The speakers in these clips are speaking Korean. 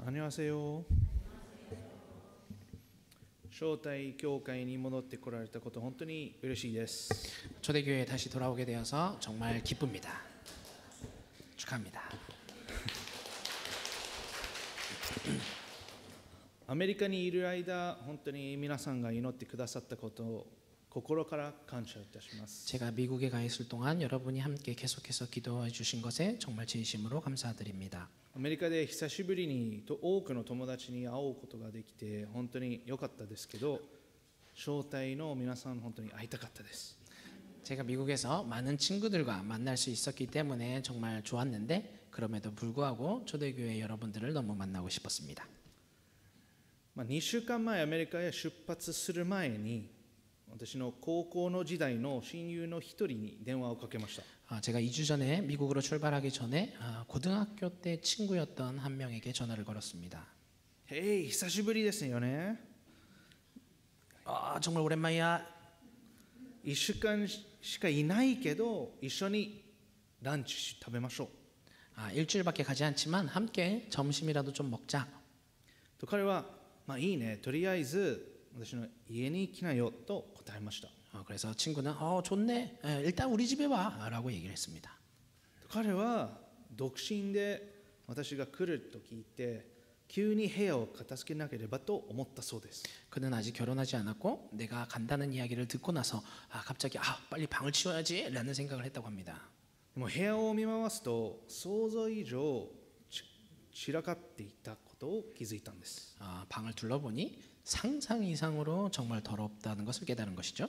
안녕하세요. 招待教会に戻ってこられたこと本当に嬉しいです。 초대교회에 다시 돌아오게 되어서 정말 기쁩니다. 축하합니다. アメリカにいる間、本当に皆さんが祈ってくださったことを心から感謝いたします。 제가 미국에 가 있을 동안 여러분이 함께 계속해서 기도해 주신 것에 정말 진심으로 감사드립니다. アメリカで久しぶりに多くの友達に会うことができて本当に良かったですけど、招待の皆さん本当に会いたかったです。 제가 미국에서 많은 친구들과 만날 수 있었기 때문에 정말 좋았는데 그럼에도 불구하고 초대교회 여러분들을 너무 만나고 싶었습니다. 2週間前アメリカへ出発する前に私の高校の時代の親友の一人に電話をかけました。 제가 2주 전에 미국으로 출발하기 전에 고등학교 때 친구였던 한 명에게 전화를 걸었습니다. 헤이, 久しぶりですよね。 정말 오랜만이야. 1週間しかいないけど一緒にランチ食べましょう。 일주일밖에 가지 않지만 함께 점심이라도 좀 먹자. と彼は、いいね、とりあえず私の家に来なよと答えました。 그래서 친구는 좋네. 일단 우리 집에 와 라고 얘기를 했습니다. 彼は独身で私が来ると聞いて急に部屋を片付けなければと思ったそうです。 그는 아직 결혼하지 않았고 내가 간다는 이야기를 듣고 나서 갑자기 빨리 방을 치워야지 라는 생각을 했다고 합니다. でも部屋を見回すと想像以上散らかっていたことを気づいたんです。 방을 둘러보니 상상 이상으로 정말 더럽다는 것을 깨달은 것이죠.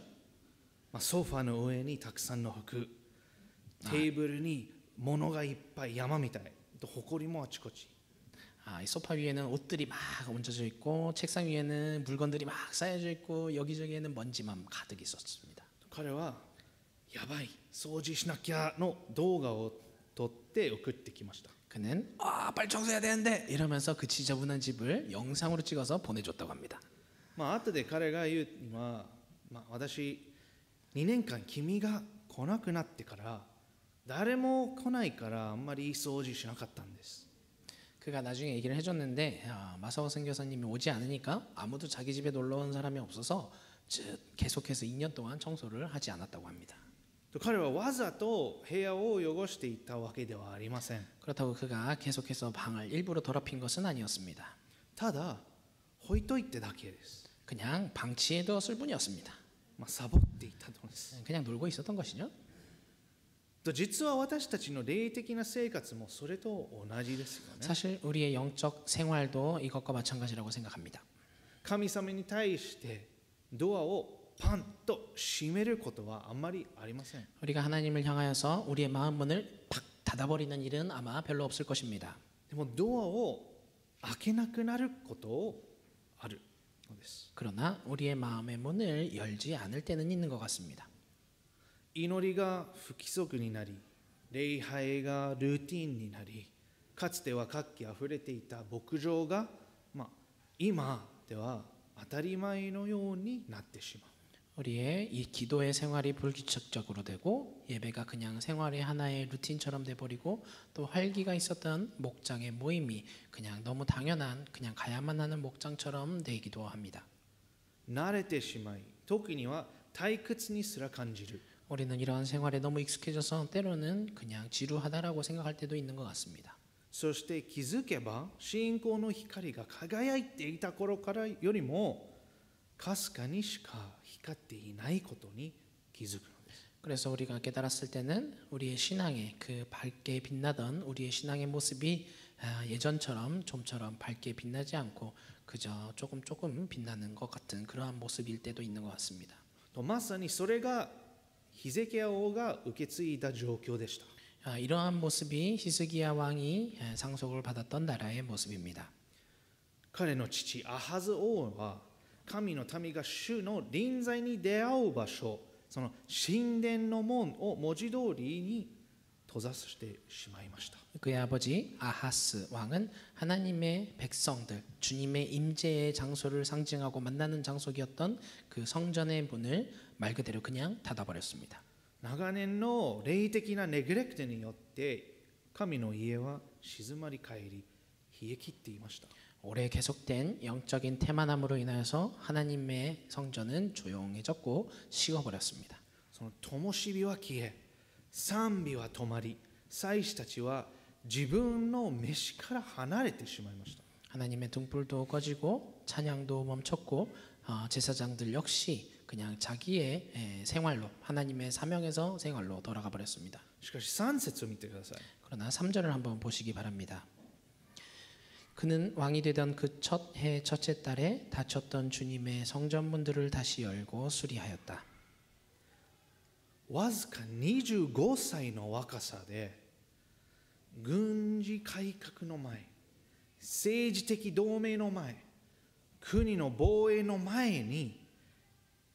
ソファの上にたくさんの服、テーブルに物がいっぱい山みたい、埃もあちこち。 이 소파 위에는 옷들이 막 얹어져 있고 책상 위에는 물건들이 막 쌓여져 있고 여기저기에는 먼지만 가득 있었습니다. 彼はやばい、掃除しなきゃの動画を撮って送ってきました。 그는 빨리 청소해야 되는데 이러면서 그 지저분한 집을 영상으로 찍어서 보내줬다고 합니다. 後で彼が言うには、私2年間君が来なくなってから誰も来ないからあんまり掃除しなかったんです。 그가 나중에 얘기를 해줬는데 마사오 선교사님이 오지 않으니까 아무도 자기 집에 놀러 온 사람이 없어서 계속해서 2년 동안 청소를 하지 않았다고 합니다. 彼はわざと部屋を汚していたわけではありません。 그렇다고 그가 계속해서 방을 일부러 더럽힌 것은 아니었습니다. ただ置いといてだけです。 그냥 방치해 두었을 뿐이었습니다. サボっていたのです。 그냥 놀고 있었던 것이죠. 実は私たちの霊的な生活もそれと同じですよね。 사실 우리의 영적 생활도 이것과 마찬가지라고 생각합니다. 神様に対してドアをパンと閉めることはあんまりありません。 우리가 하나님을 향하여서 우리의 마음 문을 팍 닫아버리는 일은 아마 별로 없을 것입니다. でもドアを開けなくなることあるのです。 그러나 우리의 마음의 문을 열지 않을 때는 있는 것 같습니다. 祈りが不規則になり、礼拝がルーティンになり、かつては活気あふれていた牧場が、今では当たり前のようになってしまう。 우리의 이 기도의 생활이 불규칙적으로 되고 예배가 그냥 생활의 하나의 루틴처럼 돼버리고 또 활기가 있었던 목장의 모임이 그냥 너무 당연한 그냥 가야만 하는 목장처럼 되기도 합니다. 慣れてしまい、時には退屈にすら感じる。 우리는 이러한 생활에 너무 익숙해져서 때로는 그냥 지루하다라고 생각할 때도 있는 것 같습니다. そして気づけば信仰の光が輝いていた頃からよりもかすかにしか光っていないことに気づくのです。 그래서 우리가 깨달았을 때는 우리의 신앙의 그 밝게 빛나던 우리의 신앙의 모습이 예전처럼 좀처럼 밝게 빛나지 않고 그저 조금 빛나는 것 같은 그러한 모습일 때도 있는 것 같습니다. まさにそれがヒゼキヤ王が受け継いだ状況でした。 이러한 모습이 히스기야 왕이 상속을 받았던 나라의 모습입니다. 彼の父アハズ王は神の民が主の臨在に出会う場所、その神殿の門を文字通りに閉ざしてしまいました。 그의 아버지 아하스 왕은 하나님의 백성들, 주님의 임재의 장소를 상징하고 만나는 장소였던 그 성전의 문을 말 그대로 그냥 닫아버렸습니다. 長年の霊的なネグレクトによって神の家は静まり返り冷え切っていました。 오래 계속된 영적인 태만함으로 인하여서 하나님의 성전은 조용해졌고 식어버렸습니다. その灯火は消え、賛美は止まり、祭司たちは自分の飯から離れてしまいました。 하나님의 등불도 꺼지고 찬양도 멈췄고 제사장들 역시 그냥 자기의 생활로 하나님의 사명에서 생활로 돌아가 버렸습니다. しかし3節を見てください。 그러나 3절을 한번 보시기 바랍니다. 그는 왕이 되던 그 첫 해 첫째 달에 닫혔던 주님의 성전문들을 다시 열고 수리하였다. わずか25歳の若さで軍事改革の前、政治的同盟の前、国の防衛の前に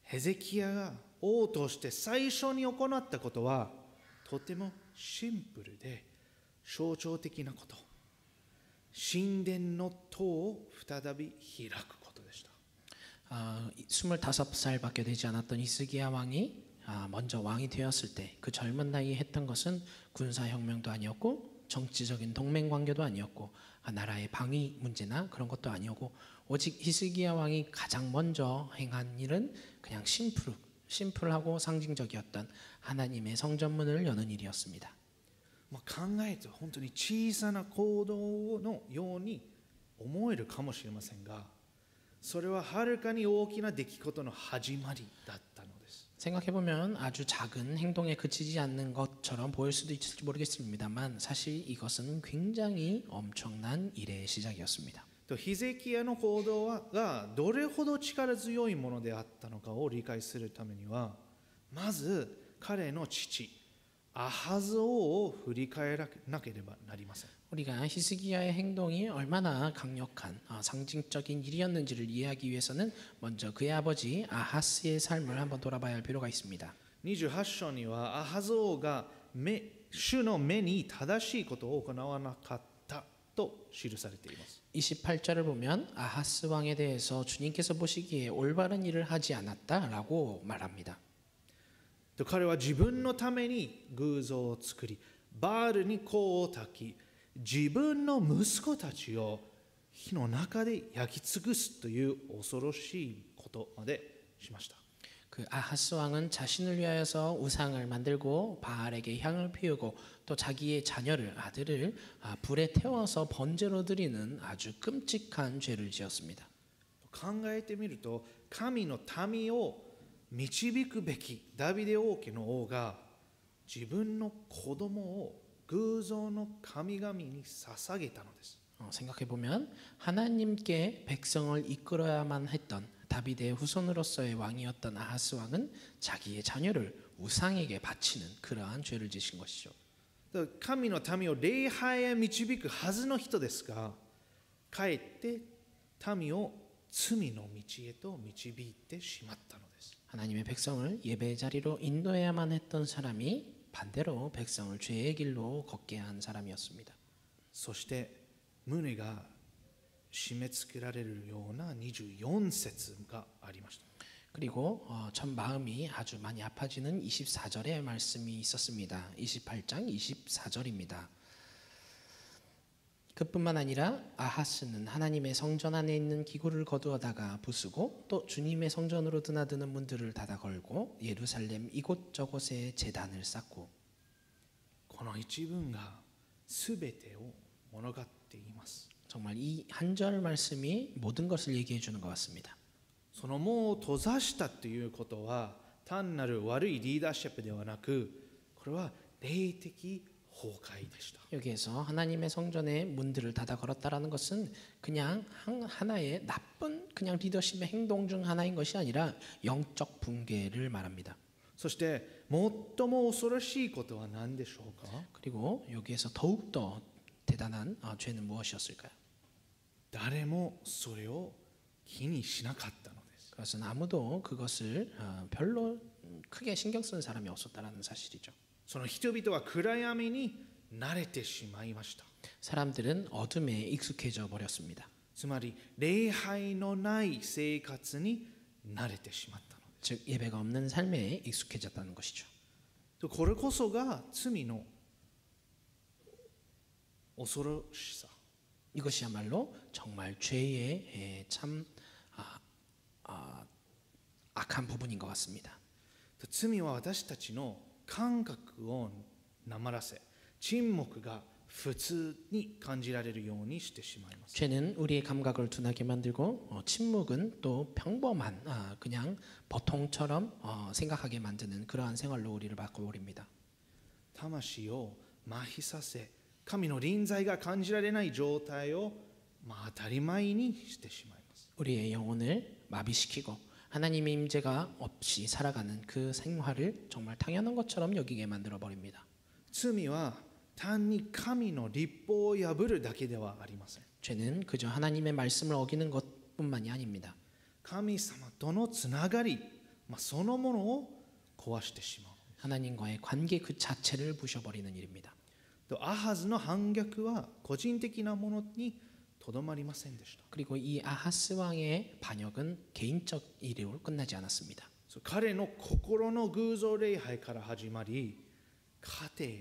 ヘゼキヤが王として最初に行ったことはとてもシンプルで象徴的なこと、神殿の戸を再び開くことでした。 25살밖에 되지 않았던 히스기야 왕이 먼저 왕이 되었을 때 그 젊은 나이에 했던 것은 군사혁명도 아니었고 정치적인 동맹 관계도 아니었고 나라의 방위 문제나 그런 것도 아니었고 오직 히스기야 왕이 가장 먼저 행한 일은 그냥 심플하고 상징적이었던 하나님의 성전문을 여는 일이었습니다. 考えると本当に小さな行動のように思えるかもしれませんが、それははるかに大きな出来事の始まりだったのです。 생각해보면 아주 작은 행동에 그치지 않는 것처럼 보일 수도 있을지 모르겠습니다만 사실 이것은 굉장히 엄청난 일의 시작이었습니다. ヒゼキヤの行動がどれほど力強いものであったのかを理解するためには、まず彼の父アハズ王を振り返らなければなりません。 우리가 히스기야의 행동이 얼마나 강력한 상징적인 일이었는지를 이해하기 위해서는 먼저 그의 아버지 아하스의 삶을 한번 돌아봐야 할 필요가 있습니다. 28章にはアハズ王が主の目に正しいことを行わなかったと記されています。 28절을 보면 아하스 왕에 대해서 주님께서 보시기에 올바른 일을 하지 않았다라고 말합니다. 彼は自分のために偶像を作り、バールに香を焚き、自分の息子たちを火の中で焼き尽くすという恐ろしいことまでしました。 그 아하스 왕은 자신을 위하여서 우상을 만들고 바알에게 향을 피우고 또 자기의 자녀를 아들을 불에 태워서 번제로 드리는 아주 끔찍한 죄를 지었습니다. 考えてみると、神の民を導くべきダビデ王家の王が自分の子供を偶像の神々に捧げたのです。 생각해보면 하나님께 백성을 이끌어야만 했던 다윗의 후손으로서의 왕이었던 아하스 왕은 자기의 자녀를 우상에게 바치는 그러한 죄를 지신 것이죠. 神の民を礼拝へ導くはずの人ですが、かえって民を罪の道へと導いてしまったのです。 하나님의 백성을 예배의 자리로 인도해야만 했던 사람이 반대로 백성을 죄의 길로 걷게 한 사람이었습니다. そして胸が締め付けられるような24節がありました。 그리고 전 마음이 아주 많이 아파지는 24절의 말씀이 있었습니다. 28장 24절입니다. 그뿐만 아니라 아하스는 하나님의 성전 안에 있는 기구를 거두어다가 부수고 또 주님의 성전으로 드나드는 문들을 닫아 걸고 예루살렘 이곳저곳에 제단을 쌓고 この一文が全てを物語っています。 정말 이 한 절 말씀이 모든 것을 얘기해 주는 것 같습니다. その門を閉ざしたということは単なる悪いリーダーシップではなく、これは霊的崩壊でした。 여기에서 하나님의 성전의 문들을 닫아 걸었다라는 것은 그냥 하나의 나쁜 그냥 리더십의 행동 중 하나인 것이 아니라 영적 붕괴를 말합니다. そして最も恐ろしいことは何でしょうか。 그리고 여기에서 더욱더 대단한 죄는 무엇이었을까요? 誰もそれを気にしなかったのです。 그것은 아무도 그것을 별로 크게 신경 쓰는 사람이 없었다라는 사실이죠. その人々は暗闇に慣れてしまいました。 사람들은 어둠에 익숙해져 버렸습니다. つまり礼拝のない生活に慣れてしまったのです。 즉 예배가 없는 삶에 익숙해졌다는 것이죠. これこそが罪の恐ろしさ。 이것이야말로 정말 죄의 참 악한 부분인 것 같습니다. 罪は私たちの感覚をなまらせ、沈黙が普通に感じられるようにしてしまいます。 죄는 우리의 감각을 둔하게 만들고 침묵은 또 평범한 그냥 보통처럼 생각하게 만드는 그러한 생활로 우리를 바꿔버립니다. 魂を麻痺させ、神の臨在が感じられない状態を当たり前にしてしまいます。 우리의 영혼을 마비시키고 하나님의 임재가 없이 살아가는 그 생활을 정말 당연한 것처럼 여기게 만들어 버립니다. 罪は単に神の律法を破るだけではありません。 죄는 그저 하나님의 말씀을 어기는 것뿐만이 아닙니다. 神様とのつながり、そのものを壊してしまう。 하나님과의 관계 그 자체를 부셔버리는 일입니다. とアハズの反逆は個人的なものにとどまりませんでした。 그리고 이 아하스 왕의 반역은 개인적 일로 끝나지 않았습니다. 彼の心の偶像礼拝から始まり、家庭、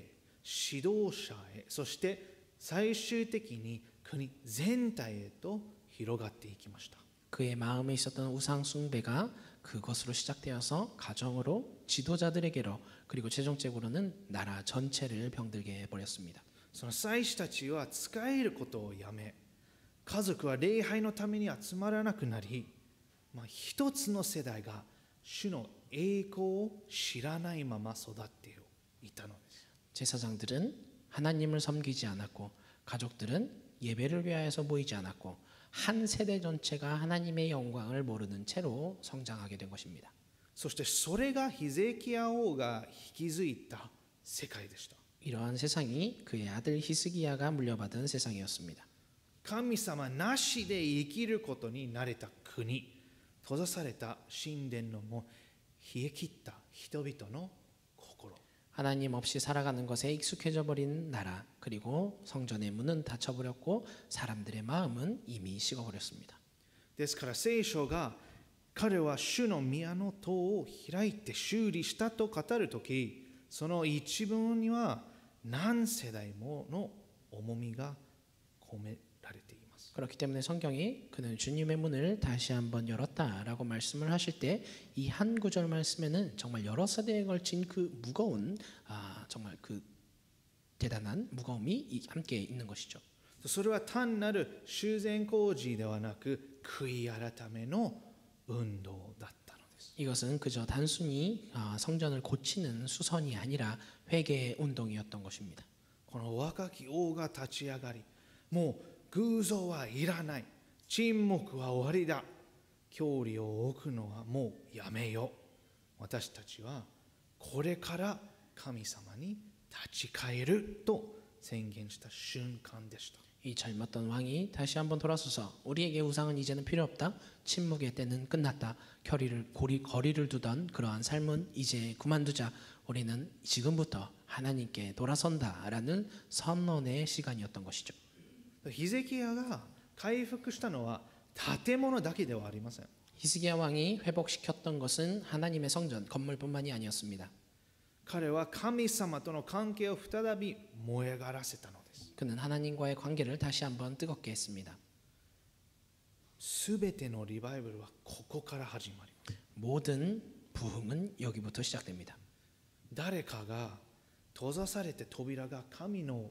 指導者へ、そして最終的に国全体へと広がっていきました。 그의 마음에 있었던 우상 숭배가 그것으로 시작되어서 가정으로 지도자들에게로 그리고 최종적으로는 나라 전체를 병들게 해버렸습니다. その祭司たちは仕えることをやめ、家族は礼拝のために集まらなくなり、一つの世代が主の栄光を知らないまま育っていたのです。 제사장들은 하나님을 섬기지 않았고 가족들은 예배를 위하여서 모이지 않았고 한 세대 전체가 하나님의 영광을 모르는 채로 성장하게 된 것입니다. そしてそれがヒゼキヤ王が引き継いだ世界でした。 이러한 세상이 그의 아들 히스기야가 물려받은 세상이었습니다. 神様なしで生きることに慣れた国、閉ざされた神殿のも冷え切った人々の心。 하나님 없이 살아가는 것에 익숙해져 버린 나라 그리고 성전의 문은 닫혀버렸고 사람들의 마음은 이미 식어버렸습니다. ですから聖書が彼は主の宮の戸を開いて修理したと語るとき、その一文には何世代もの重みが込められています。 그렇기 때문에 성경이 그는 주님의 문을 다시 한번 열었다라고 말씀을 하실 때 이 한 구절 말씀에는 정말 여러 세대에 걸친 그 무거운 정말 그 대단한 무거움이 함께 있는 것이죠. それは単なる修繕工事ではなく悔い改めの運動だったのです。 이것은 그저 단순히 성전을 고치는 수선이 아니라 회개의 운동이었던 것입니다. この若き王が立ち上がり、もう偶像はいらない、沈黙は終わりだ、教理を置くのはもうやめよう、私たちはこれから神様に立ち返ると宣言した瞬間でした。 이 젊었던 왕이 다시 한번 돌아서서 우리에게 우상은 이제는 필요 없다. 침묵의 때는 끝났다. 거리를 두던 그러한 삶은 이제 그만두자. 우리는 지금부터 하나님께 돌아선다라는 선언의 시간이었던 것이죠. ヒゼキヤが回復したのは建物だけではありません。 히스기야 왕이 회복시켰던 것은 하나님의 성전 건물뿐만이 아니었습니다. 彼は神様との関係を再び燃え上がらせたのです。 그는 하나님과의 관계를 다시 한번 뜨겁게 했습니다. すべてのリバイバルはここから始まります。 모든 부흥은 여기부터 시작됩니다. 誰かが閉ざされて扉が神の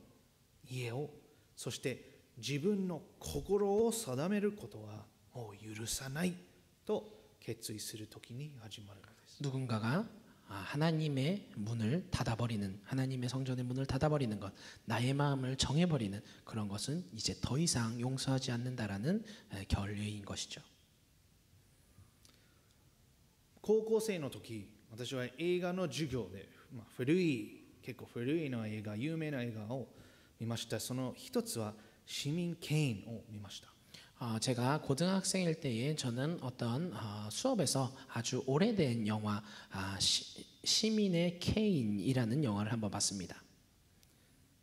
家を、そして自分の心を定めることはもう許さないと決意するときに始まるのです。 누군가가 하나님의 문을 닫아버리는 하나님의 성전의 문을 닫아버리는 것, 나의 마음을 정해버리는 그런 것은 이제 더 이상 용서하지 않는다라는 결의인 것이죠. 高校生の時、私は映画の授業で、結構古いの映画、有名な映画を見ました。その一つは市民権を見ました。 제가 고등학생일 때에 저는 어떤 수업에서 아주 오래된 영화 시민의 케인이라는 영화를 한번 봤습니다.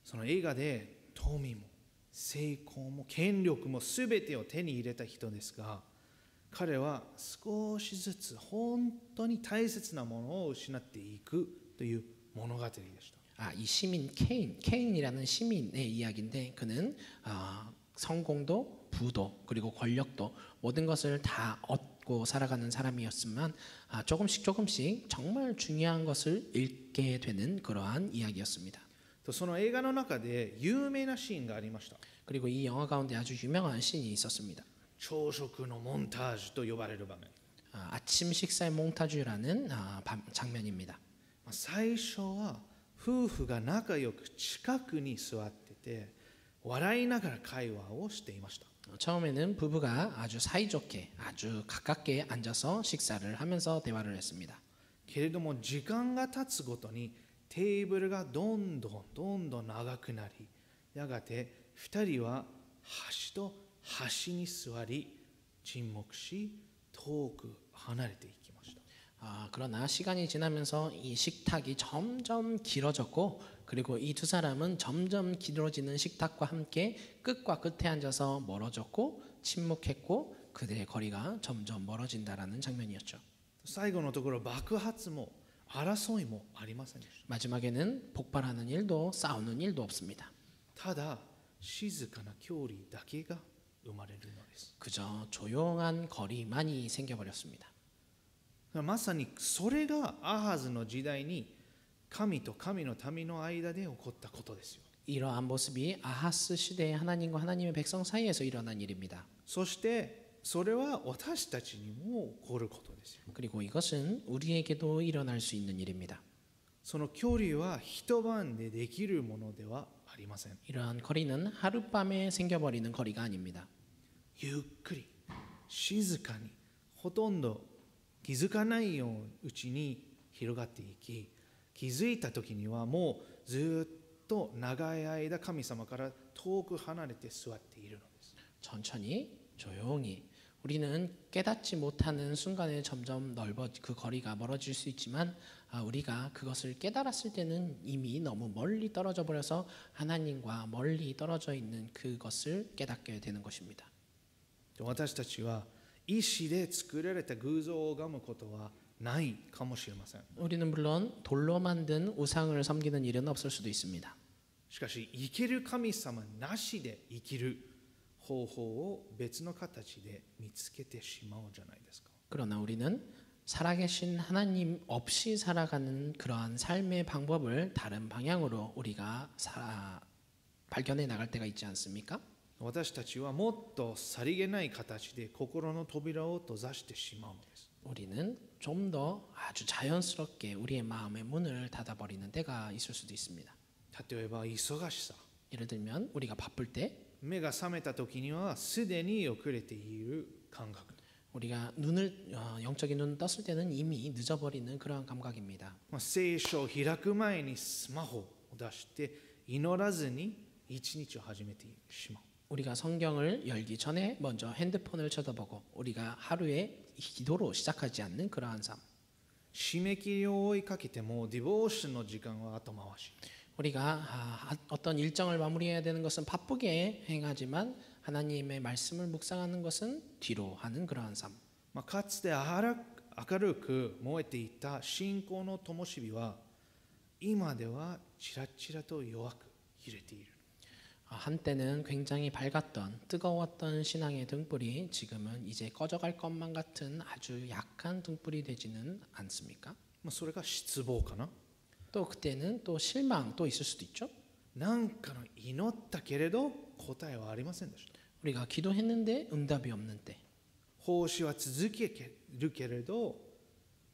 その映画で富も成功も権力も全てを手に入れた人ですが、彼は少しずつ本当に大切なものを失っていくという物語でした。 이 시민 케인이라는 시민의 이야기인데 그는 성공도 부도 그리고 권력도 모든 것을 다 얻고 살아가는 사람이었지만 조금씩 정말 중요한 것을 잃게 되는 그러한 이야기였습니다. とその映画の中で有名なシーンがありました。 그리고 이 영화 가운데 아주 유명한 씬이 있었습니다. 朝食のモンタージュと呼ばれる場面。 아침 식사의 몽타주라는 장면입니다. 最初は夫婦が仲良く近くに座ってて笑いながら会話をしていました。 처음에는 부부가 아주 사이좋게 아주 가깝게 앉아서 식사를 하면서 대화를 했습니다. けれども時間が経つごとにテーブルがどんどん長くなり、やがて2人は端と端に座り沈黙し遠く離れていきました。 그러나 시간이 지나면서 이 식탁이 점점 길어졌고 그리고 이 두 사람은 점점 길어지는 식탁과 함께 끝과 끝에 앉아서 멀어졌고 침묵했고 그들의 거리가 점점 멀어진다라는 장면이었죠. 最後のところ爆発も争いもありませんでした。 마지막에는 폭발하는 일도 싸우는 일도 없습니다. ただ静かな距離だけが生まれるのです。 그저 조용한 거리만이 생겨버렸습니다. まさにそれがアハズの時代に神と神の民の間で起こったことですよ。 이러한 모습이 아하스 시대의 하나님과 하나님의 백성 사이에서 일어난 일입니다. そしてそれは私たちにも起こることですよ。 그리고 이것은 우리에게도 일어날 수 있는 일입니다. その距離は一晩でできるものではありません。 이러한 거리는 하룻밤에 생겨버리는 거리가 아닙니다. ゆっくり静かにほとんど気づかないようちに広がっていき、気づいた時にはもうずっと長い間神様から遠く離れて座っているのです。 천천히 조용히 우리는 깨닫지 못하는 순간에 점점 그 거리가 멀어질 수 있지만 우리가 그것을 깨달았을 때는 이미 너무 멀리 떨어져 버려서 하나님과 멀리 떨어져 있는 그것을 깨닫게 되는 것입니다. 私たちは意志で作られた偶像を拝むことはないかもしれません。 우리는 물론 돌로 만든 우상을 섬기는 일은 없을 수도 있습니다. しかし生きる神様なしで生きる方法を別の形で見つけてしまうじゃないですか。 그러나 우리는 살아계신 하나님 없이 살아가는 그러한 삶의 방법을 다른 방향으로 우리가 발견해 나갈 때가 있지 않습니까? 私たちはもっとさりげない形で心の扉を閉ざしてしまうのです。 우리는 좀 더 아주 자연스럽게 우리의 마음의 문을 닫아버리는 때가 있을 수도 있습니다. 例えば忙しさ、 예를 들면 우리가 바쁠 때 目が覚めた時にはすでに遅れている感覚、 우리가 영적인 눈을 떴을 때는 이미 늦어버리는 그러한 감각입니다. 聖書を開く前にスマホを出して祈らずに一日を始めてしまう。 우리가 성경을 열기 전에 먼저 핸드폰을 쳐다보고 우리가 하루에 기도로 시작하지 않는 그러한 삶. 締め切りを追いかけてもディボーションの時間は後回し。 우리가 어떤 일정을 마무리해야 되는 것은 바쁘게 행하지만 하나님의 말씀을 묵상하는 것은 뒤로 하는 그러한 삶. かつて明るく燃えていた信仰の灯火は今ではちらちらと弱く揺れている。 한때는 굉장히 밝았던 뜨거웠던 신앙의 등불이 지금은 이제 꺼져갈 것만 같은 아주 약한 등불이 되지는 않습니까? それが失望かな。 또 그때는 또 실망도 있을 수도 있죠. なんかの祈ったけれど答えはありませんでした。 우리가 기도했는데 응답이 없는 때, 奉仕は続けるけれど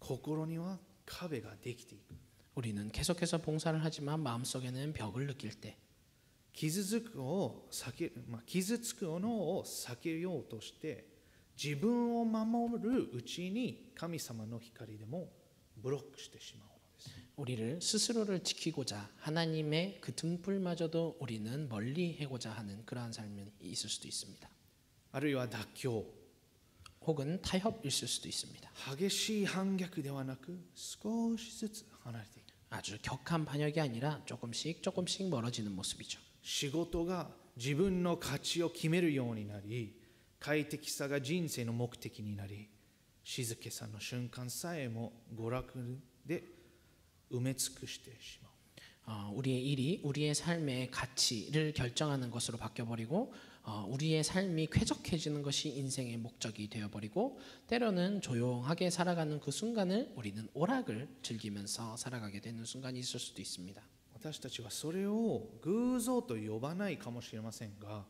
心には壁ができていく。 우리는 계속해서 봉사를 하지만 마음속에는 벽을 느낄 때, 傷つくのを避けようとして自分を守るうちに神様の光でもブロックしてしまうのです。 우리를 스스로를 지키고자 하나님의 그 등불마저도 우리는 멀리 해고자 하는 그러한 삶이 있을 수도 있습니다. あるいは妥協、 혹은 타협일 수도 있습니다. 激しい反逆ではなく少しずつ離れていく。 아주 격한 반역이 아니라 조금씩 멀어지는 모습이죠. 仕事が自分の価値を決めるようになり、快適さが人生の目的になり、静けさの瞬間さえも娯楽で埋め尽くしてしまう。 우리의 일이 우리의 삶의 가치를 결정하는 것으로 바뀌어버리고 우리의 삶이 쾌적해지는 것이 인생의 목적이 되어버리고 때로는 조용하게 살아가는 그 순간을 우리는 오락을 즐기면서 살아가게 되는 순간이 있을 수도 있습니다. 私たちはそれを偶像と呼ばないかもしれませんが、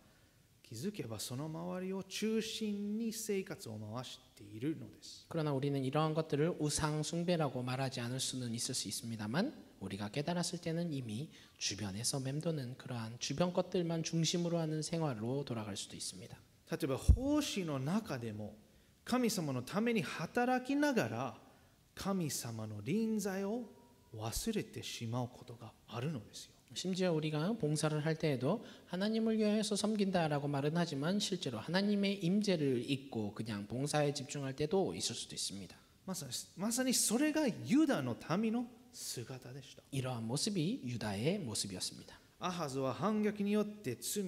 気づけばその周りを中心に生活を回しているのです。 그러나 우리는 이러한 것들을 우상 숭배라고 말하지 않을 수는 있을 수 있습니다만 우리가 깨달았을 때는 이미 주변에서 맴도는 그러한 주변 것들만 중심으로 하는 생활로 돌아갈 수도 있습니다. 例えば奉仕の中でも神様のために働きながら神様の臨在を忘れてしまうことがあるのですよ。 심지어 우리가 봉사를 할 때에도 하나님을 위해서 섬긴다라고 말은 하지만 실제로 하나님의 임재를 잊고 그냥 봉사에 집중할 때도 있을 수도 있습니다. まさにそれがユダの民の姿でした。 이러한 모습이 유다의 모습이었습니다. アハズは反逆によってそ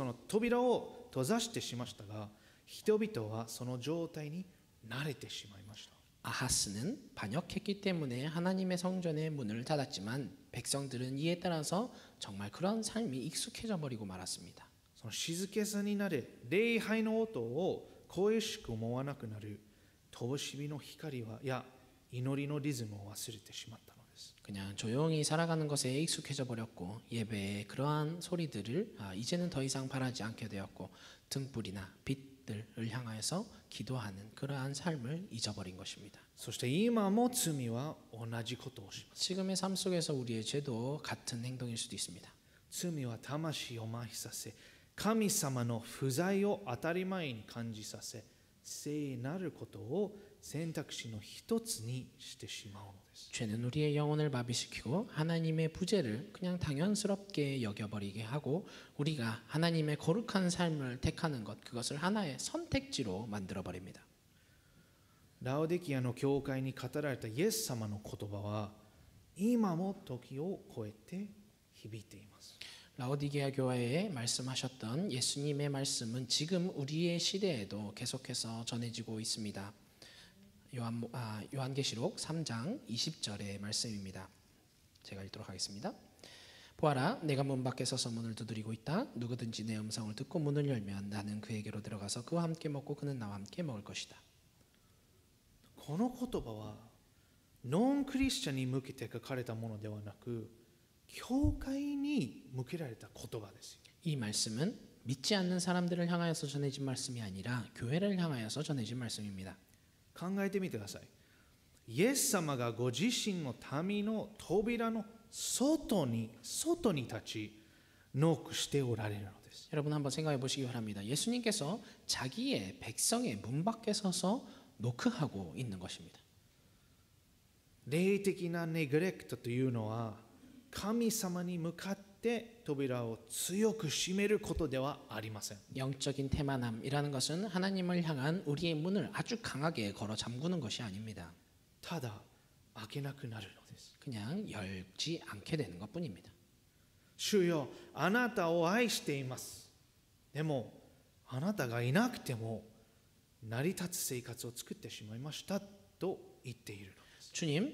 の扉を閉ざしてしましたが、人々はその状態に慣れてしまいました。 아하스는 반역했기 때문에 하나님의 성전의 문을 닫았지만 백성들은 이에 따라서 정말 그런 삶이 익숙해져 버리고 말았습니다. その静けさになれ、礼拝の音を恋しく思わなくなる灯火の光や祈りのリズムを忘れてしまったのです。 그냥 조용히 살아가는 것에 익숙해져 버렸고 예배의 그러한 소리들을 이제는 더 이상 바라지 않게 되었고 등불이나 빛들을 향하여서 기도하는 그러한 삶을 잊어버린 것입니다. そして今も罪は同じことをします。 지금의 삶 속에서 우리의 죄도 같은 행동일 수도 있습니다. 罪は魂を麻痺させ、神様の不在を当たり前に感じさせ、聖なることを選択肢の一つにしてしまうのです。 죄는 우리의 영혼을 마비시키고 하나님의 부재를 그냥 당연스럽게 여겨버리게 하고 우리가 하나님의 거룩한 삶을 택하는 것 그것을 하나의 선택지로 만들어버립니다. ラオデキアの教会に語られたイエス様の言葉は今も時を超えて響いています。 라오디게아 교회에 말씀하셨던 예수님의 말씀은 지금 우리의 시대에도 계속해서 전해지고 있습니다. 요한계시록 3장 20절의 말씀입니다. 제가 읽도록 하겠습니다. 보아라, 내가 문 밖에 서서 문을 두드리고 있다. 누구든지 내 음성을 듣고 문을 열면 나는 그에게로 들어가서 그와 함께 먹고 그는 나와 함께 먹을 것이다. この言葉はノンクリスチャンに向けて書かれたものではなく、教会に向けられた言葉です。 이 말씀은 믿지 않는 사람들을 향하여서 전해진 말씀이 아니라 교회를 향하여서 전해진 말씀입니다. 考えてみてください。イエス様がご自身の民の扉の外に立ちノックしておられるのです。 여러분 한번 생각해 보시기 바랍니다. 예수님께서 자기의 백성의 문 밖에 서서 노크하고 있는 것입니다. 霊的なネグレクトというのは神様に向かって扉を強く閉めることではありません。 영적인 태만함이라는 것은 하나님을 향한 우리의 문을 아주 강하게 걸어 잠그는 것이 아닙니다. ただ開けなくなるのです。 그냥 열지 않게 되는 것뿐입니다. 主よ、あなたを愛しています。でもあなたがいなくても成り立つ生活を作ってしまいましたと言っているのです。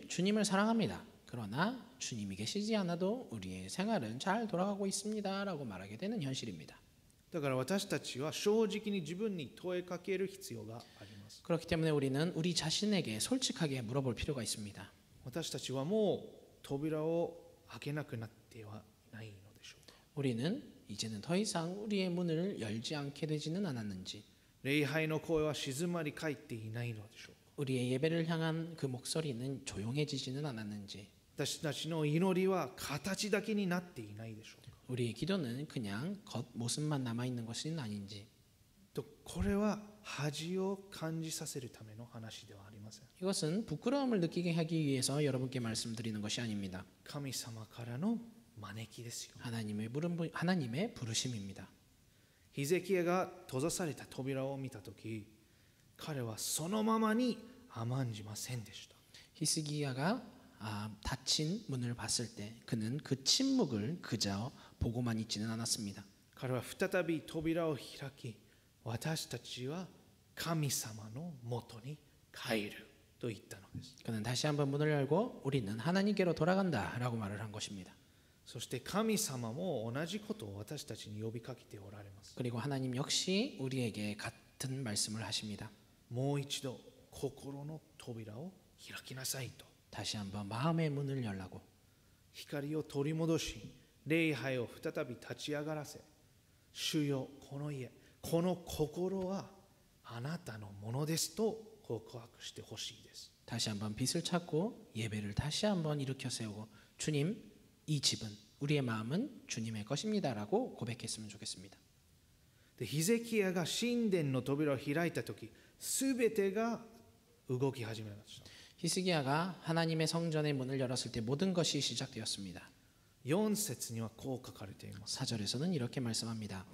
주님을 사랑합니다. 그러나 주님이 계시지 않아도 우리의 생활은 잘 돌아가고 있습니다라고 말하게 되는 현실입니다. だから私たちは正直に自分に問いかける必要があります。 그렇기 때문에 우리는 우리 자신에게 솔직하게 물어볼 필요가 있습니다. 私たちはもう扉を開けなくなってはいないのでしょうか。 우리는 이제는 더 이상 우리의 문을 열지 않게 되지는 않았는지 礼拝の声は静まり返っていないのでしょうか。 우리의 예배를 향한 그 목소리는 조용해지지는 않았는지 私たちの祈りは形だけになっていないでしょうか。 우리의 기도는 그냥 겉모습만 남아있는 것은 아닌지 とこれは恥を感じさせるための話ではありません。 이것은 부끄러움을 느끼게 하기 위해서 여러분께 말씀드리는 것이 아닙니다. 神様からの招きですよ。 하나님의 부르심입니다. ヒゼキヤが閉ざされた扉を見たとき、彼はそのままに甘んじませんでした。 히스기야가 닫힌 문을 봤을 때 그는 그 침묵을 그저 보고만 있지는 않았습니다. 彼は再び扉を開き、私たちは神様のもとに帰ると言ったのです。 그는 다시 한번 문을 열고 우리는 하나님께로 돌아간다라고 말을 한 것입니다. そして神様も同じことを私たちに呼びかけておられます。 그리고 하나님 역시 우리에게 같은 말씀을 하십니다. もう一度心の扉を開きなさいと。 다시 한번 마음의 문을 열라고. 光を取り戻し、礼拝を再び立ち上がらせ、主よ、この家、この心はあなたのものですと告白してほしいです。 다시 한번 빛을 찾고 예배를 다시 한번 일으켜 세우고 주님, 이 집은 우리의 마음은 주님의 것입니다라고 고백했으면 좋겠습니다. でヒゼキヤが神殿の扉を開いたとき、すべてが動き始めました。 히스기야가 하나님의 성전의 문을 열었을 때 모든 것이 시작되었습니다. 4節にはこう書かれています。 4절에서는 이렇게 말씀합니다.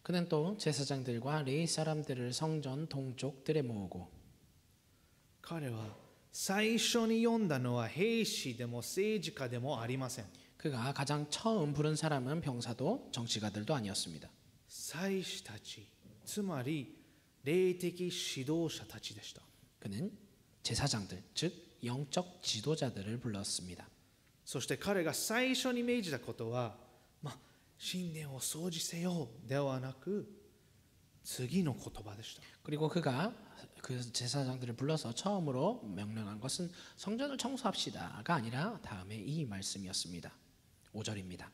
그는 또 제사장들과 레위 사람들을 성전 동쪽들에 모으고 彼は最初に読んだのは兵士でも政治家でもありません。 그가 가장 처음 부른 사람은 병사도 정치가들도 아니었습니다. 祭司たち、つまり霊的指導者たちでした。 그는 제사장들, 즉 영적 지도자들을 불렀습니다. そして彼が最初に命じたことは、神殿を掃除せよではなく、次の言葉でした。 그리고 그가 그 제사장들을 불러서 처음으로 명령한 것은 성전을 청소합시다가 아니라 다음에 이 말씀이었습니다. 5절입니다.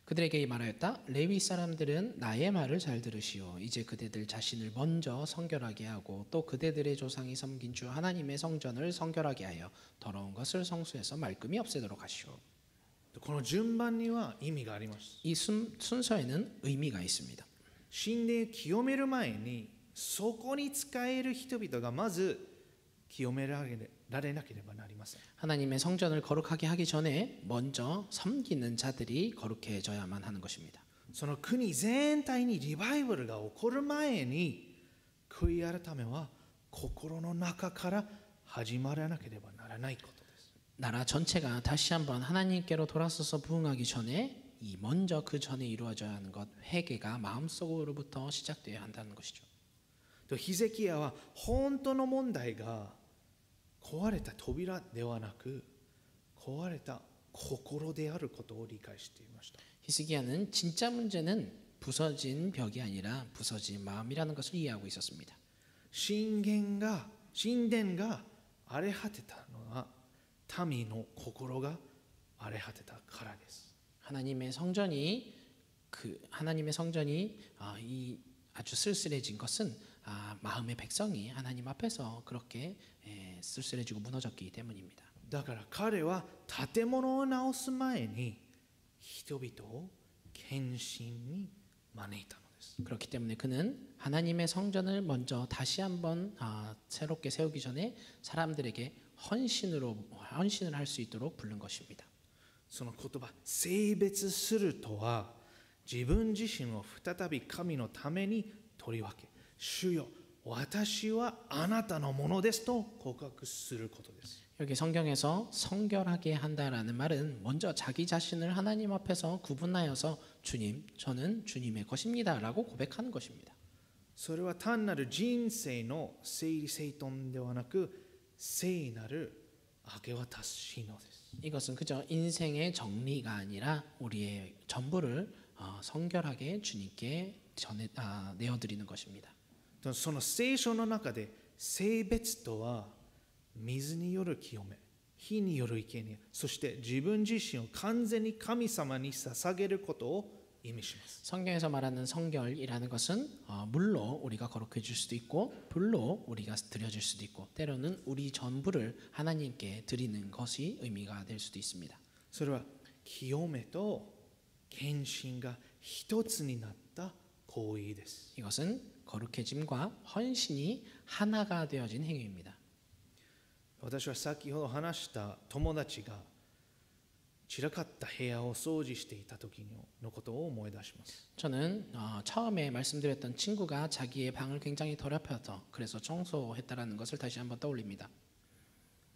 그들에게 말하였다. 레위 사람들은 나의 말을 잘 들으시오. 이제 그대들 자신을 먼저 성결하게 하고 또 그대들의 조상이 섬긴 주 하나님의 성전을 성결하게 하여 더러운 것을 성수해서 말끔히 없애도록 하시오. この順番には意味があります。 이 순서에는 의미가 있습니다. 神殿を清める前に、そこに仕える人々がまず清められなければなりません。 하나님의 성전을 거룩하게 하기 전에 먼저 섬기는 자들이 거룩해져야만 하는 것입니다. その国全体にリバイバルが起こる前に、悔い改めは心の中から始まらなければならないことです。 나라 전체가 다시 한번 하나님께로 돌아서서 부응하기 전에 이 먼저 그 전에 이루어져야 하는 것 회개가 마음속으로부터 시작되어야 한다는 것이죠. とヒゼキヤは本当の問題が壊れた扉ではなく、壊れた心であることを理解していました。 히스기야는 진짜 문제는 부서진 벽이 아니라 부서진 마음이라는 것을 이해하고 있었습니다. 神殿が荒れ果てたのは民の心が荒れ果てたからです。 하나님의 성전이 이 아주 쓸쓸해진 것은 마음의 백성이 하나님 앞에서 그렇게 쓸쓸해지고 무너졌기 때문입니다. だから彼は建物を直す前に人々を献身に招いたのです。 그렇기 때문에 그는 하나님의 성전을 먼저 다시 한번 새롭게 세우기 전에 사람들에게 헌신을 할 수 있도록 부른 것입니다. その言葉、性別するとは、自分自身を再び神のために取り分け、主よ、私はあなたのものですと告白することです。 여기 성경에서 성결하게 한다라는 말은 먼저 자기 자신을 하나님 앞에서 구분하여서 주님, 저는 주님의 것입니다라고 고백하는 것입니다. それは単なる人生の整理整頓ではなく、聖なる明け渡しのです。 이것은 그저 인생의 정리가 아니라 우리의 전부를 성결하게 주님께 내어드리는 것입니다. その聖書の中で性別とは水による清め、火による生贄、そして自分自身を完全に神様に捧げることを意味します。 성경에서 말하는 성결이라는 것은 물로 우리가 거룩해질 수도 있고 불로 우리가 드려질 수도 있고 때로는 우리 전부를 하나님께 드리는 것이 의미가 될 수도 있습니다. それは清めと献身が一つになった行為です。 이것은 거룩해짐과 헌신이 하나가 되어진 행위입니다. 私は先ほど話した友達が散らかった部屋を掃除していた時のことを思い出します。 저는 처음에 말씀드렸던 친구가 자기의 방을 굉장히 더럽혀서 그래서 청소했다라는 것을 다시 한번 떠올립니다.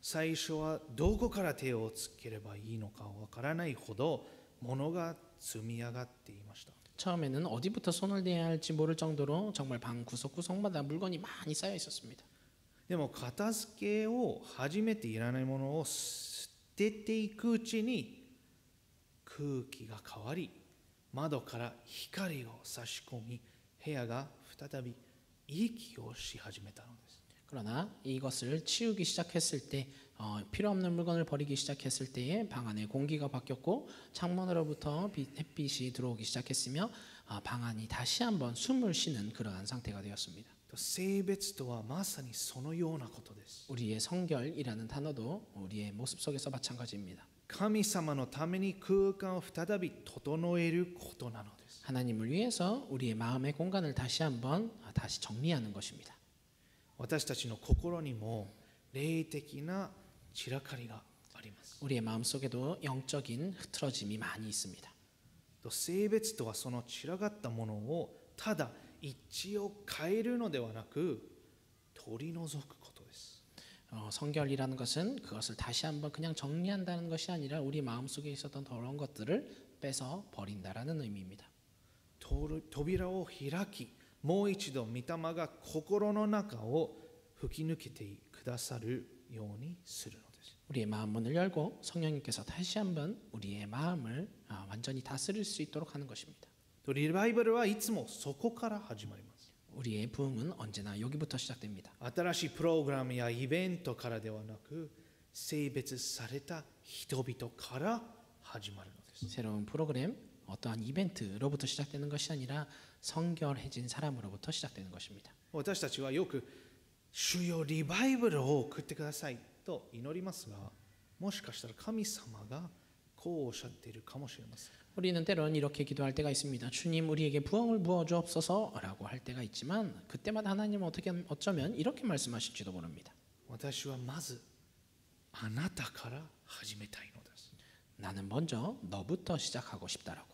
最初はどこから手をつければいいのかわからないほど物が積み上がっていました。 처음에는 어디부터 손을 대야 할지 모를 정도로 정말 방 구석구석마다 물건이 많이 쌓여 있었습니다. でも片付けを始めていらないものを捨てていくうちに空気が変わり、窓から光を差し込み、部屋が再び息をし始めたのです。 그러나 이것을 치우기 시작했을 때 필요 없는 물건을 버리기 시작했을 때에 방 안에 공기가 바뀌었고 창문으로부터 햇빛이 들어오기 시작했으며 방 안이 다시 한번 숨을 쉬는 그러한 상태가 되었습니다. 性別とはまさにそのようなことです。 우리의 성결이라는 단어도 우리의 모습 속에서 마찬가지입니다. 神様のために空間を再び整えることなのです。 하나님을 위해서 우리의 마음의 공간을 다시 한번 다시 정리하는 것입니다. 私たちの心にも霊的な散らかりがあります。 우리의 마음 속에도 영적인 흐트러짐이 많이 있습니다. 性別とはその散らかったものをただ一を変えるのではなく取り除くことです。 성결이라는 것은 그것을 다시 한번 그냥 정리한다는 것이 아니라 우리 마음속에 있었던 더러운 것들을 빼서 버린다라는 의미입니다. 扉を開き、もう一度御霊が心の中を吹き抜けてくださるようにするのです。 우리의 마음 문을 열고 성령님께서 다시 한번 우리의 마음을 완전히 다스릴 수 있도록 하는 것입니다. リバイバルはいつもそこから始まります。 우리의 부흥은 언제나 여기부터 시작됩니다. 新しいプログラムやイベントからではなく、性別された人々から始まるのです。 새로운 프로그램, 어떠한 이벤트로부터 시작되는 것이 아니라 성결해진 사람으로부터 시작되는 것입니다. 私たちはよく主よリバイバルを送ってくださいと祈りますが、もしかしたら神様がこうおっしゃっているかもしれません。 우리는 때로는 이렇게 기도할 때가 있습니다. 주님 우리에게 부흥을 부어 주옵소서라고 할 때가 있지만 그때마다 하나님은 어쩌면 이렇게 말씀하실지도 모릅니다. 私はまずあなたから始めたいのです。 나는 먼저 너부터 시작하고 싶다라고.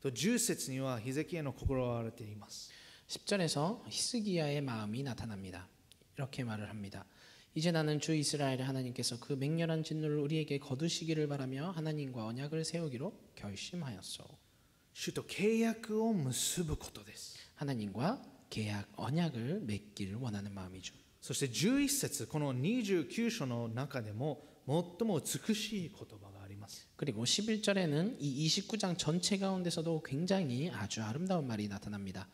と10節にはヒゼキヤの心が現れています。 10절에서 히스기야의 마음이 나타납니다. 이렇게 말을 합니다. 이제 나는 주 이스라엘의 하나님께서 그 맹렬한 진노를 우리에게 거두시기를 바라며 하나님과 언약을 세우기로 결심하였소. 主と契約を結ぶことです。 하나님과 계약 언약을 맺기를 원하는 마음이죠. そして11節、この29章の中でも最も美しい言葉があります。 그리고 11절에는 이 29장 전체 가운데서도 굉장히 아주 아름다운 말이 나타납니다.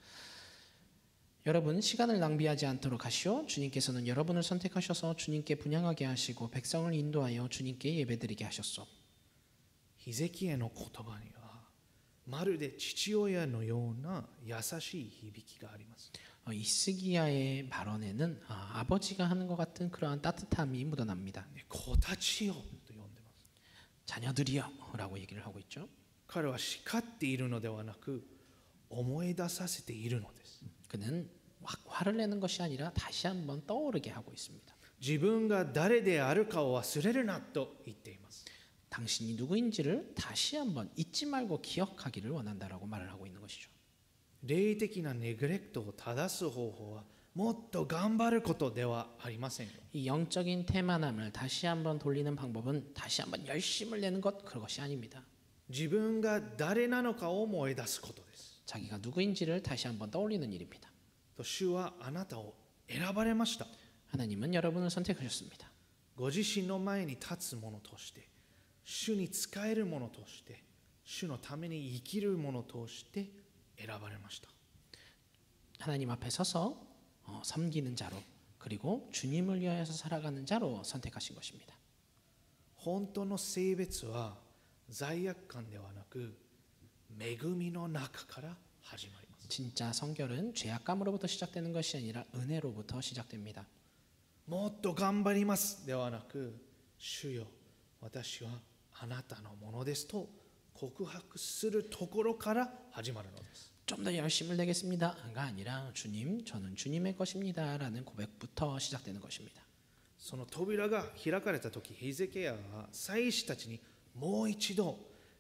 여러분 시간을 낭비하지 않도록 하시오. 주님께서는 여러분을 선택하셔서 주님께 분향하게 하시고 백성을 인도하여 주님께 예배드리게 하셨소. ヒゼキヤの言葉にはまるで父親のような優しい響きがあります。 히스기야의 발언에는 아버지가 하는 것 같은 그러한 따뜻함이 묻어납니다. 子たちよと呼んでます。 자녀들이여라고 얘기를 하고 있죠. 彼は叱っているのではなく思い出させているのです。 그는 화를 내는 것이 아니라 다시 한번 떠오르게 하고 있습니다. 自分が誰であるかを忘れるなと言っています。 당신이 누구인지를 다시 한번 잊지 말고 기억하기를 원한다라고 말을 하고 있는 것이죠. 霊的なネグレクトを正す方法はもっと頑張ることではありませんよ。 이 영적인 태만함을 다시 한번 돌리는 방법은 다시 한번 열심을 내는 것 그것이 아닙니다. 自分が誰なのかを思い出すことです。 자기가 누구인지를 다시 한번 떠올리는 일입니다. と主はあなたを選ばれました。 하나님은 여러분을 선택하셨습니다. ご自身の前に立つ者として、主に仕える者として、主のために生きる者として選ばれました。 하나님 앞에 서서 섬기는 자로 그리고 주님을 위하여서 살아가는 자로 선택하신 것입니다. 本当の性別は罪悪感ではなく恵みの中から始まります。 진짜 성결은 죄악감으로부터 시작되는 것이 아니라 은혜로부터 시작됩니다. もっと頑張りますではなく、主よ、私はあなたのものですと告白するところから始まるのです。 좀 더 열심을 내겠습니다가 아니라 주님, 저는 주님의 것입니다라는 고백부터 시작되는 것입니다. その扉が開かれた時、ヒゼキヤは祭司たちにもう一度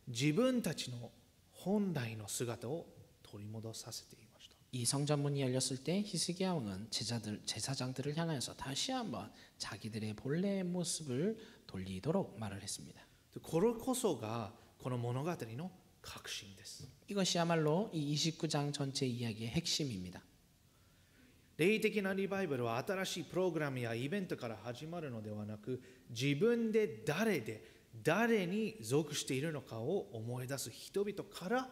自分たちの本来の姿を取り戻させていました。 이 성전문이 열렸을 때 히스기야 왕은 제사장들을 향하여서 다시 한번 자기들의 본래의 모습을 돌리도록 말을 했습니다. これこそがこの物語の核心です。 이것이야말로 이 29장 전체 이야기의 핵심입니다. 霊的なリバイバルは新しいプログラムやイベントから始まるのではなく、自分で誰に属しているのかを思い出す人々から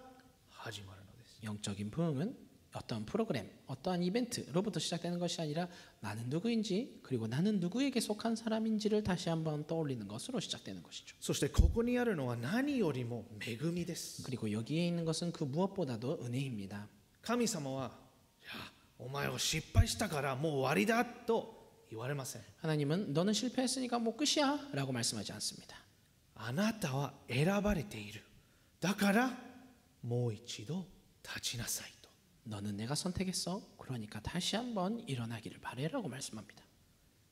始まるのです。 영적인 부흥은 어떤 프로그램, 어떠한 이벤트로부터 시작되는 것이 아니라 나는 누구인지 그리고 나는 누구에게 속한 사람인지를 다시 한번 떠올리는 것으로 시작되는 것이죠. そしてここにあるのは何よりも恵みです。 그리고 여기에 있는 것은 그 무엇보다도 은혜입니다. 神様は、いや、お前は失敗したからもう終わりだと言われません。 하나님은 너는 실패했으니까 뭐 끝이야 라고 말씀하지 않습니다. あなたは選ばれている。だからもう一度立ちなさいと。 너는 내가 선택했어. 그러니까 다시 한번 일어나기를 바래라고 말씀합니다.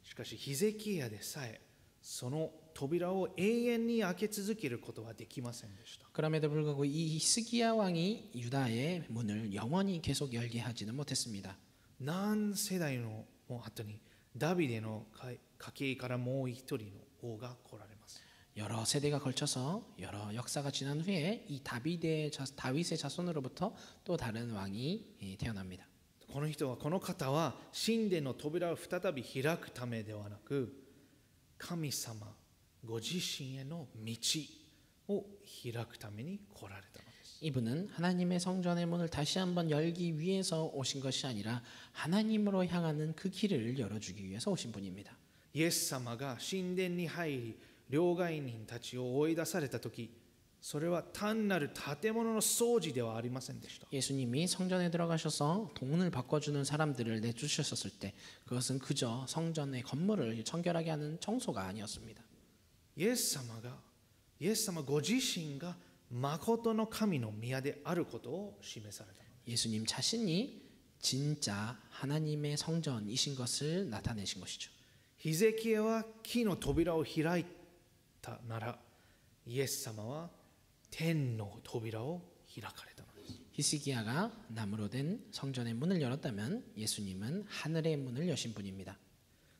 しかしヒゼキヤでさえその扉を永遠に開け続けることはできませんでした。 그럼에도 불구하고 이 히스기야 왕이 유다의 문을 영원히 계속 열게 하지는 못했습니다. 何世代の後にダビデの家系からもう一人の王が来られます。 여러 세대가 걸쳐서 여러 역사가 지난 후에 이 다윗의 자손으로부터 또 다른 왕이 태어납니다. この方は神殿の扉を再び開くためではなく、神様ご自身への道を開くために来られたのです。 이분은 하나님의 성전의 문을 다시 한번 열기 위해서 오신 것이 아니라 하나님으로 향하는 그 길을 열어주기 위해서 오신 분입니다. イエス様が神殿に入り両替人たちを追い出されたとき、それは単なる建物の掃除ではありませんでした。 예수님이 성전에 들어가셔서 돈을 바꿔주는 사람들을 내주셨을 때 그것은 그저 성전의 건물을 청결하게 하는 청소가 아니었습니다. イエス様ご自身が誠の神の宮であることを示されたのです。 예수님 자신이 진짜 하나님의 성전이신 것을 나타내신 것이죠. ヒゼキヤは木の扉を開いたなら、イエス様は天の扉を開かれたのです。 히스기야가 나무로 된 성전의 문을 열었다면 예수님은 하늘의 문을 여신 분입니다.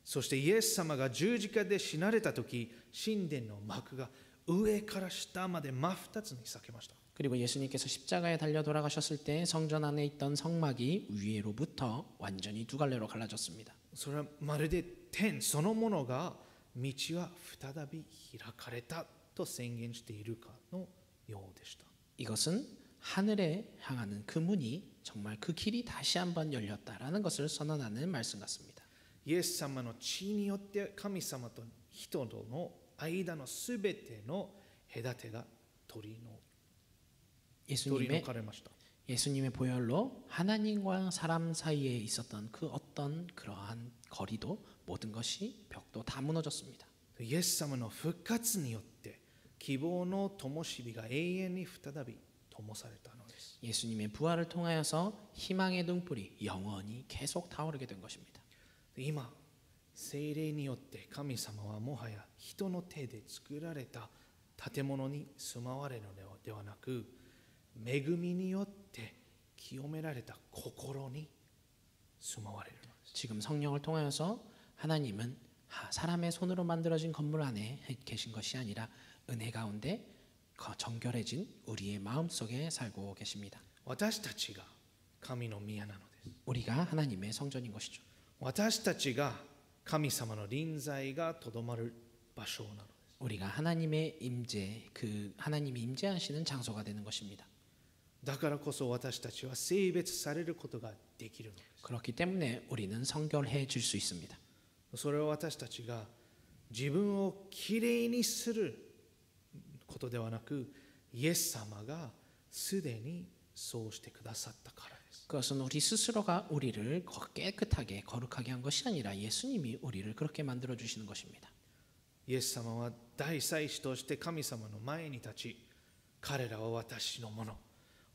そしてイエス様が十字架で死なれたとき、神殿の幕が上から下まで真二つに裂けました。 그리고 예수님께서 십자가에 달려 돌아가셨을 때 성전 안에 있던 성막이 위로부터 완전히 두 갈래로 갈라졌습니다. それはまるで天そのものが道は再び開かれたと宣言しているかのようでした。 이것은 하늘에 향하는 그 문이 정말 그 길이 다시 한번 열렸다라는 것을 선언하는 말씀 같습니다. イエス様の血によって神様と人との間のすべての隔てが取り除かれました。 예수님의 보혈로 하나님과 사람 사이에 있었던 그 어떤 그러한 거리도 모든 것이 벽도 다 무너졌습니다. イエス様の復活によって希望の灯火が永遠に再び灯されたのです。 예수님의 부활을 통하여서 희망의 등불이 영원히 계속 타오르게 된 것입니다. 今聖霊によって神様はもはや人の手で作られた建物に住まわれるのではなく、恵みによって清められた心に住まわれるのです。 지금 성령을 통하여서 하나님은 사람의 손으로 만들어진 건물 안에 계신 것이 아니라 은혜 가운데 정결해진 우리의 마음속에 살고 계십니다. 私たちが神の宮なのです。 우리가 하나님의 성전인 것이죠. 私たちが神様の臨在がとどまる場所なのです。 우리가 하나님의 임재, 그 하나님이 임재하시는 장소가 되는 것입니다. だからこそ私たちは聖別されることができるのです。 그렇기 때문에 우리는 성결해질 수 있습니다. それは私たちが自分をきれいにすることではなく、イエス様がすでにそうしてくださったからです。 그것은 우리 스스로가 우리를 깨끗하게 거룩하게 한 것이 아니라 예수님이 우리를 그렇게 만들어 주시는 것입니다. イエス様は大祭司として神様の前に立ち、彼らは私のもの、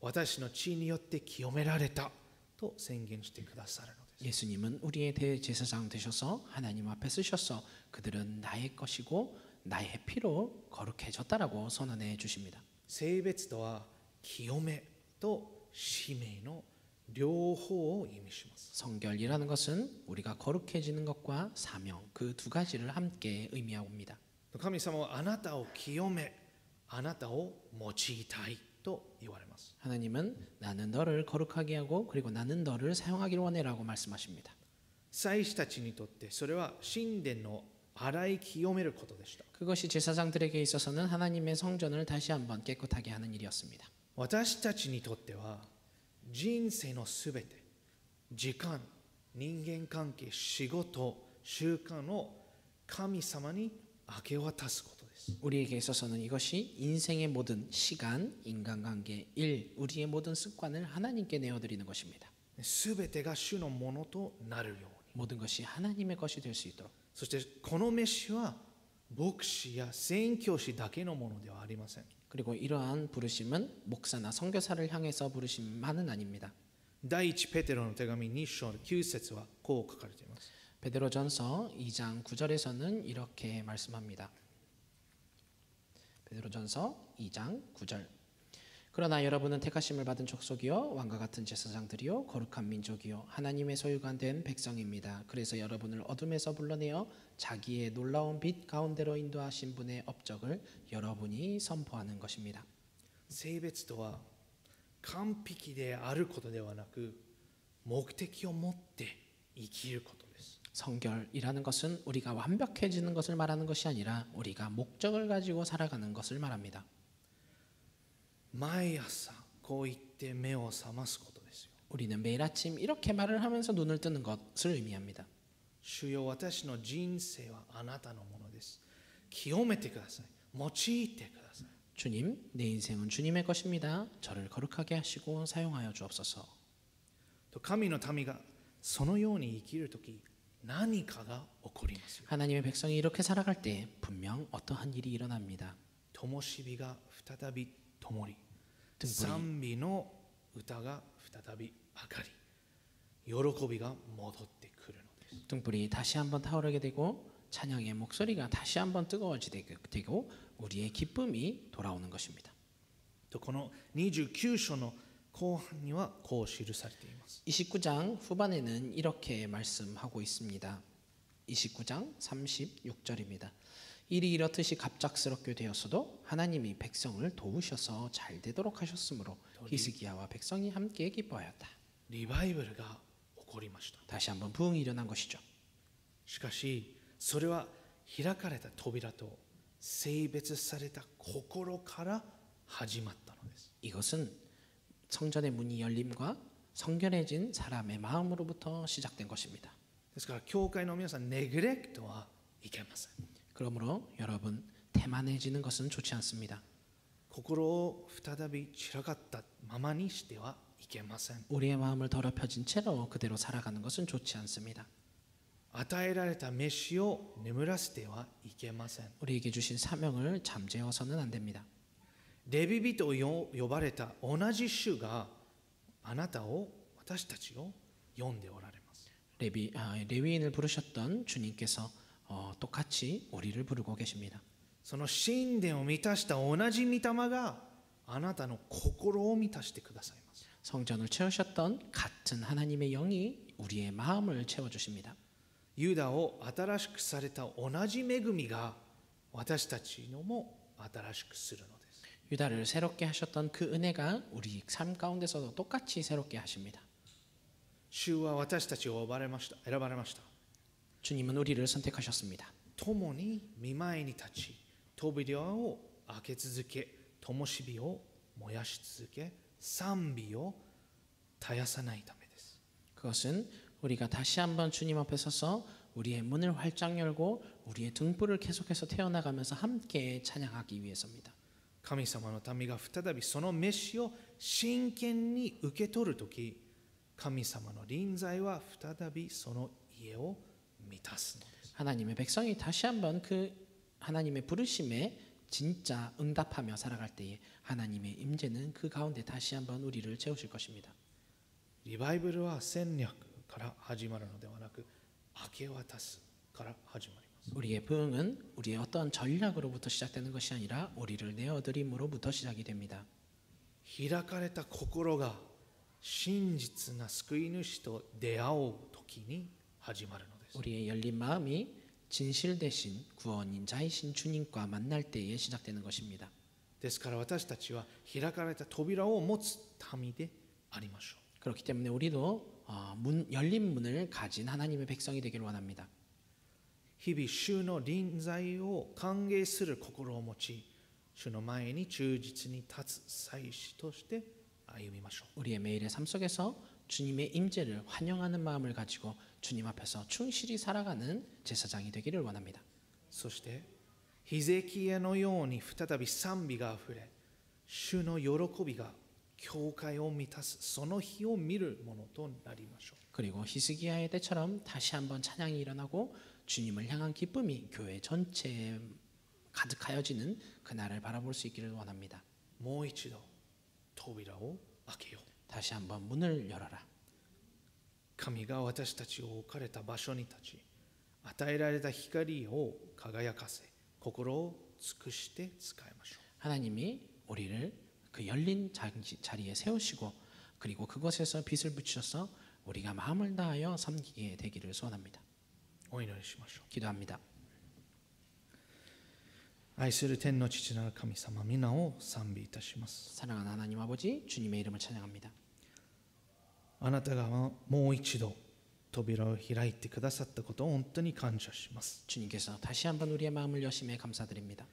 私の血によって清められたと宣言してくださるのです。 예수님은 우리의 대제사장 되셔서 하나님 앞에 쓰셔서 그들은 나의 것이고 나의 피로 거룩해졌다라고 선언해 주십니다. 聖別とは清めと使命の両方を意味します。 성결이라는 것은 우리가 거룩해지는 것과 사명 그 두 가지를 함께 의미합니다. 神様はあなたを清め、あなたを用いたいと言われます。 하나님은 나는 너를 거룩하게 하고 그리고 나는 너를 사용하기를 원해라고 말씀하십니다. 祭司たちにとってそれは神殿の洗い清めることでした。 그것이 제사장들에게 있어서는 하나님의 성전을 다시 한번 깨끗하게 하는 일이었습니다. 私たちにとっては人生のすべて、時間、人間関係、仕事、習慣を神様に明け渡すことです。 우리에게 있어서는 이것이 인생의 모든 시간, 인간관계, 일, 우리의 모든 습관을 하나님께 내어드리는 것입니다. すべてが主のものとなるように。 모든 것이 하나님의 것이 될 수 있도록. そしてこの飯は牧師や宣教師だけのものではありません。 그리고 이러한 부르심은 목사나 선교사를 향해서 부르심만은 아닙니다. 第一ペテロの手紙2章9節はこう書かれています。 베드로전서 2장 9절에서는 이렇게 말씀합니다. 베드로전서 2장 9절. 그러나 여러분은 택하심을 받은 족속이요 왕과 같은 제사장들이요 거룩한 민족이요 하나님의 소유가 된 백성입니다. 그래서 여러분을 어둠에서 불러내어 자기의 놀라운 빛 가운데로 인도하신 분의 업적을 여러분이 선포하는 것입니다. 性別とは完璧であることではなく目的を持って生きることです。 성결이라는 것은 우리가 완벽해지는 것을 말하는 것이 아니라 우리가 목적을 가지고 살아가는 것을 말합니다. 毎朝こう言って目を覚ますことですよ。 우리는 매일 아침 이렇게 말을 하면서 눈을 뜨는 것을 의미합니다. 主よ、私の人生はあなたのものです。清めてください。用いてください。 주님, 내 인생은 주님의 것입니다. 저를 거룩하게 하시고 사용하여 주옵소서. と神の民がそのように生きるとき、何かが起こりますよ。 하나님의 백성이 이렇게 살아갈 때 분명 어떠한 일이 일어납니다. 灯火が再び灯り、 등불이 賛美の歌が再び上がり、喜びが戻ってくるのです。 등불이 다시 한번 타오르게 되고 찬양의 목소리가 다시 한번 뜨거워지게 되고 우리의 기쁨이 돌아오는 것입니다. とこの29章の後半にはこう記されています。 29장 후반에는 이렇게 말씀하고 있습니다. 29장 36절입니다. 일이 이렇듯이 갑작스럽게 되었어도 하나님이 백성을 도우셔서 잘 되도록 하셨으므로 히스기야와 백성이 함께 기뻐하였다. リバイバルが起こりました。 다시 한번 부흥이 일어난 것이죠. しかしそれは開かれた扉と性別された心から始まったのです。 이것은 성전의 문이 열림과 성결해진 사람의 마음으로부터 시작된 것입니다. ですから教会の皆さん、ネグレクトはいけません。 그러므로 여러분 태만해지는 것은 좋지 않습니다. 心を再び散らかったままにしてはいけません。 우리의 마음을 더럽혀진 채로 그대로 살아가는 것은 좋지 않습니다. 与えられた飯を眠らせてはいけません。 우리에게 주신 사명을 잠재워서는 안 됩니다. レビ人を呼ばれた同じ主があなたを、私たちを呼んでおられます。 레위인을 부르셨던 주님께서 똑같이 우리를 부르고 계십니다. その神殿を満たした同じ御霊があなたの心を満たしてくださいます。 성전을 채우셨던 같은 하나님의 영이 우리의 마음을 채워주십니다. ユダを新しくされた同じ恵みが私たちのも新しくするのです。 유다를 새롭게 하셨던 그 은혜가 우리 삶 가운데서도 똑같이 새롭게 하십니다. 主は私たちを選ばれました。 주님은 우리를 선택하셨습니다. 共に御前に立ち、扉を開け続け、灯火を燃やし続け、賛美を絶やさないためです。 그것은 우리가 다시 한번 주님 앞에 서서 우리의 문을 활짝 열고 우리의 등불을 계속해서 태워나가면서 함께 찬양하기 위해서입니다. 神様の民が再びその飯を真剣に受け取るとき、神様の臨在は再びその家を満たすのです。 하나님의 백성이 다시 한번 그 하나님의 부르심에 진짜 응답하며 살아갈 때에 하나님의 임재는 그 가운데 다시 한번 우리를 채우실 것입니다. リバイバルは戦略から始まるのではなく、明け渡すから始まります。 우리의 부흥은 우리의 어떤 전략으로부터 시작되는 것이 아니라 우리를 내어드림으로부터 시작이 됩니다. 開かれた心が真実な救い主と出会う時に始まるのです。 우리의 열린 마음이 진실 대신 구원인 자이신 주님과 만날 때에 시작되는 것입니다. ですから私たちは開かれた扉を持つ民でありましょう。 그렇기 때문에 우리도 열린 문을 가진 하나님의 백성이 되기를 원합니다. 日々主の臨在を歓迎する心を持ち、主の前に忠実に立つ祭司として歩みましょう。 우리의 매일의 삶 속에서 주님의 임재를 환영하는 마음을 가지고 주님 앞에서 충실히 살아가는 제사장이 되기를 원합니다. そしてヒゼキヤのように再び賛美があふれ、主の喜びが教会を満たすその日を見るものとなりましょう。 그리고 히스기야의 때처럼 다시 한번 찬양이 일어나고 주님을 향한 기쁨이 교회 전체에 가득하여지는 그날을 바라볼 수 있기를 원합니다. もう一度扉を開けよう。 다시 한번 문을 열어라. 神が私たちを置かれた場所に立ち、与えられた光を輝かせ、心を尽くして使いましょう。 하나님이 우리를 그 열린 자리에 세우시고 그리고 그것에서 빛을 붙여서 우리가 마음을 다하여 섬기게 되기를 소원합니다. お祈りしましょう。 기도합니다. 愛する天の父なる神様、皆を賛美いたします。 사랑하는 하나님 아버지, 주님의 이름을 찬양합니다. あなたがもう一度扉を開いてくださったことを本当に感謝します。 주님께서 다시 한번 우리의 마음을 여심해 감사드립니다.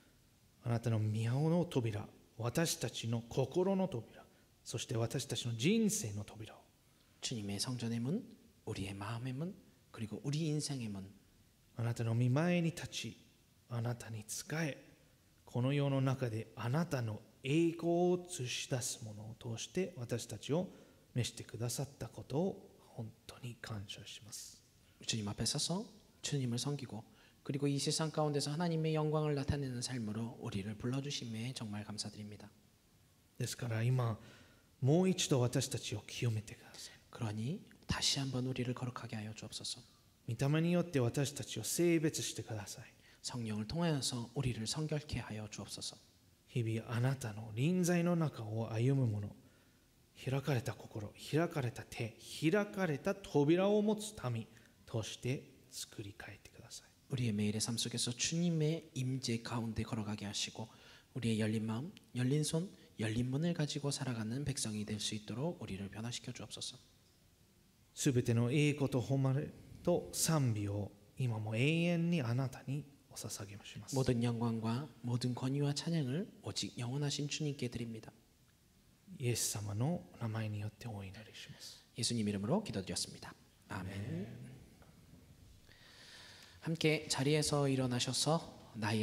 あなたの宮の扉、私たちの心の扉、そして私たちの人生の扉を 주님의 성전의 문, 우리의 마음의 문, 그리고 우리 인생의 문, あなたの御前に立ち、あなたに仕え、この世の中であなたの栄光を映し出すものを通して私たちを召してくださったことを本当に感謝します。 주님 앞에 서서 주님을 섬기고 그리고 이 세상 가운데서 하나님의 영광을 나타내는 삶으로 우리를 불러주심에 정말 감사드립니다. ですから今もう一度私たちを清めてください。 그러니 다시 한번 우리를 거룩하게 하여 주옵소서. 御霊によって私たちを性別してください。 성령을 통하여서 우리를 성결케 하여 주옵소서. 日々あなたの臨在の中を歩む者、開かれた心、開かれた手、開かれた扉を持つ民として作り変えてください。 우리의 매일의 삶 속에서 주님의 임재 가운데 걸어가게 하시고 우리의 열린 마음, 열린 손, 열린 문을 가지고 살아가는 백성이 될 수 있도록 우리를 변화시켜 주옵소서. すべての栄光と誉れと賛美を今も永遠にあなたにお捧げします。 모든 영광과 모든 권위와 찬양을 오직 영원하신 주님께 드립니다. イエス様の名前によってお祈りします。 예수님 이름으로 기도드렸습니다. 아멘. 함께 자리에서 일어나셔서 나의